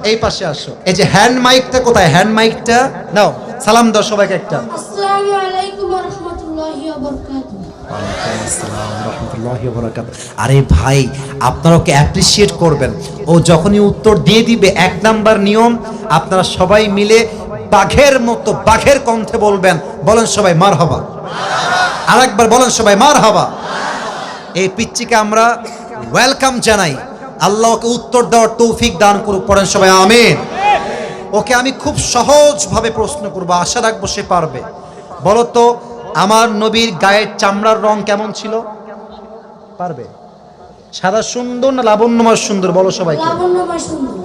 এই পাশে আসো। এই যে হ্যান্ড মাইকটা কোথায়? হ্যান্ড মাইকটা নাও, সালাম দাও সবাইকে একটা। আসসালামু আলাইকুম ওয়া রাহমাতুল্লাহি ওয়া বারাকাতুহু। ওয়ালাইকুম আসসালাম ওয়া রাহমাতুল্লাহি ওয়া বারাকাতুহু। আরে ভাই, আপনারা ওকে অ্যাপ্রিশিয়েট করবেন। ও যখনই উত্তর দিয়ে দিবে, 1 নাম্বার নিয়ম, আপনারা সবাই মিলে বাঘের মতো বাঘের কণ্ঠে বলবেন। বলেন সবাই মারহাবা। আরেকবার বলেন সবাই মারহাবা। এই পিচ্চিকে আমরা ওয়েলকাম জানাই। আল্লাহ ওকে উত্তর দেওয়ার তৌফিক দান করুক। পড়েন সবাই আমিন। ওকে আমি খুব সহজভাবে প্রশ্ন করব, আশা রাখবো সে পারবে। বলো তো, আমার নবীর গায়ের চামড়ার রং কেমন ছিল? পারবে? সাদা সুন্দর না লাবণ্যময় সুন্দর? বলো সবাইকে। লাবণ্যময় সুন্দর।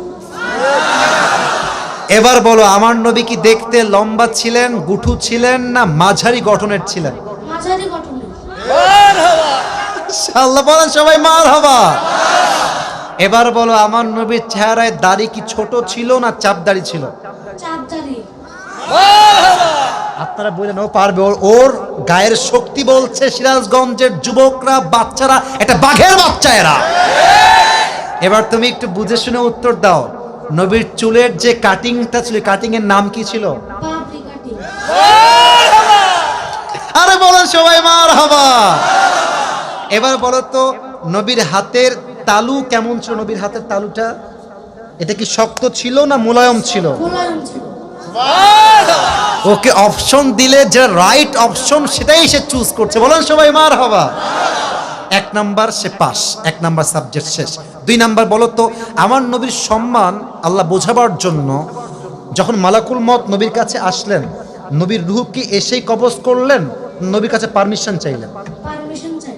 এবার বলো, আমার নবী কি দেখতে লম্বা ছিলেন, গুঠু ছিলেন, না মাঝারি গঠনের ছিলেন? মাঝারি গঠনের। আল্লাহ বলেন সবাই মারহাবা। এবার বলো, আমার নবীর চেহারায় দাড়ি কি ছোট ছিল না চাপ দাড়ি ছিল? চাপদারি। আপনারা বললেন ও পারবে। ওর গায়ের শক্তি বলছে সিরাজগঞ্জের যুবকরা, বাচ্চারা, এটা বাঘের বাচ্চা এরা। এবার তুমি একটু বুঝে শুনে উত্তর দাও। নবীর চুলের যে কাটিংটা ছিল, কাটিং এর নাম কি ছিল? পাপড়ি কাটিং। আরে বলেন সবাই মারহাবা। এবার বলো তো, নবীর হাতের তালু কেমন ছিল? নবীর হাতের তালুটা এটা কি শক্ত ছিল না মোলায়েম ছিল? মোলায়েম ছিল। ওকে অপশন দিলে যে রাইট অপশন সেটাই সে চুজ করছে। বলেন সবাই মারহাবা। 1 নাম্বার সে পাস, 1 নাম্বার সাবজেক্ট শেষ। 2 নাম্বার বলো তো, আমার নবীর সম্মান আল্লাহ বোঝাবার জন্য যখন মালাকুল মত নবীর কাছে আসলেন, নবীর রূহ কি এসেই কবজ করলেন, নবীর কাছে পারমিশন চাইলেন? পারমিশন চাই।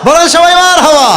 বলেন সবাই মারহাবা।